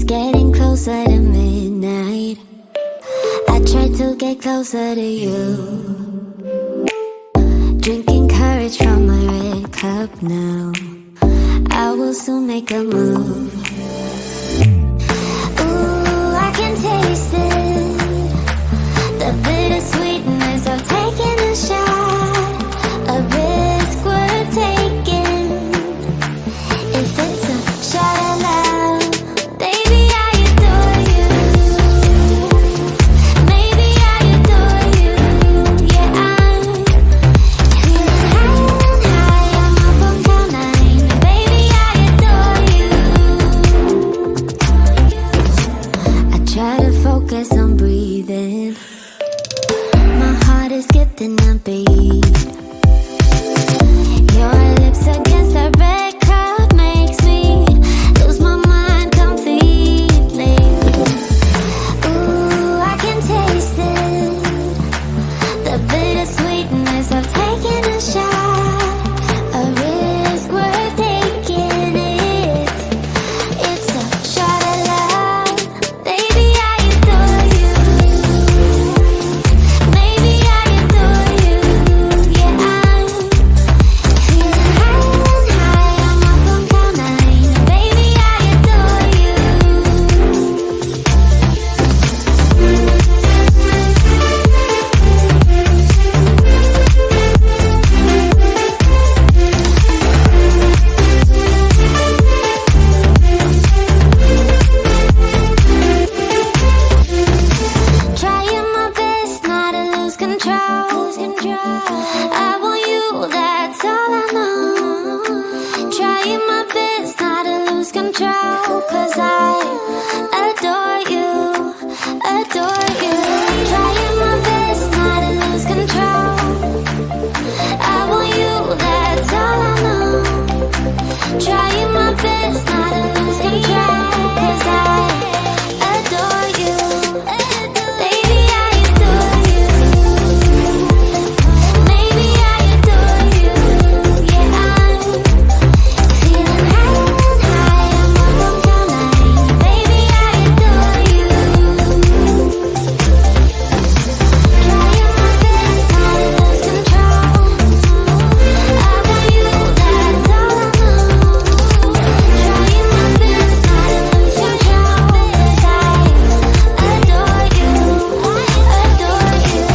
getting closer to midnight. I try to get closer to you. Drinking courage from my red cup now. I will soon make a move. Ooh, I can taste it, the bittersweetness of taking a shot. A risk worth taking. If it's a shot of love, baby, I adore you. Maybe I adore you. Yeah, I'm feeling high. I'm up on cloud nine. Baby, I adore you. I try to focus on breathing. My heart is skipping a beat. Your lips against the red cup makes me lose my mind completely. Ooh, I can taste it, the bittersweetness of taking a shot. A risk worth taking it. It's a shot of love. Baby, I adore you. Maybe I adore you. Yeah, I'm feeling high. I'm up on cloud nine. Baby, I adore you. Trying my best not to lose control. I want you, that's all I know. Trying my best not to lose control, 'cause I adore you, adore you. Trying my best not to lose control. I want you, that's all I know. Trying my best not to lose control, 'cause I adore you. Baby, I adore you. Maybe I adore you. Yeah, I'm feeling high. I'm up on cloud nine. Baby, I adore you. Trying my best not to lose control. I want you, that's all I know. Trying my best not to lose control, 'cause I adore you, adore you.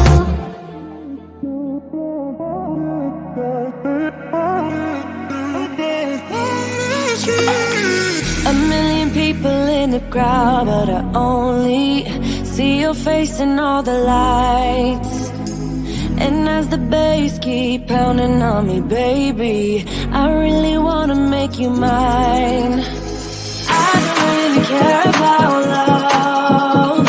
A million people in the crowd, but I only see your face in all the lights. And as the bass keep pounding on me, baby, I really wanna make you mine. I don't really care about love.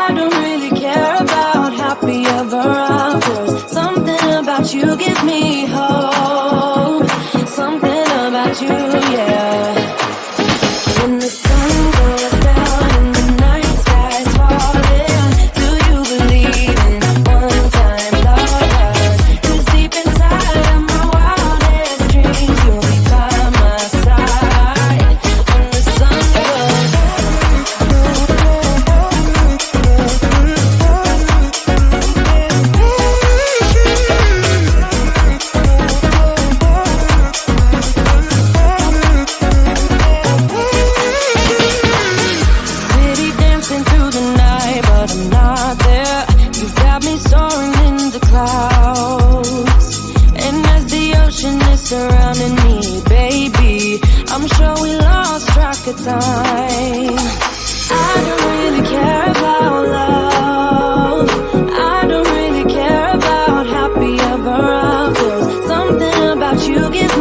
I don't really care about happy ever afters. Something about you gives me hope. Something about you, yeah. When the sun goes down and the night sky's falling, do you believe in one-time lovers? 'Cause deep inside of my wildest dreams, you'll be by my side. When the sun goes city dancing through the night, but I'm not there. You've got me soaring in the clouds, and as the ocean is surrounding me, baby, I'm sure we lost track of time. I don't really care about love. I don't really care about happy ever afters. Something about you gives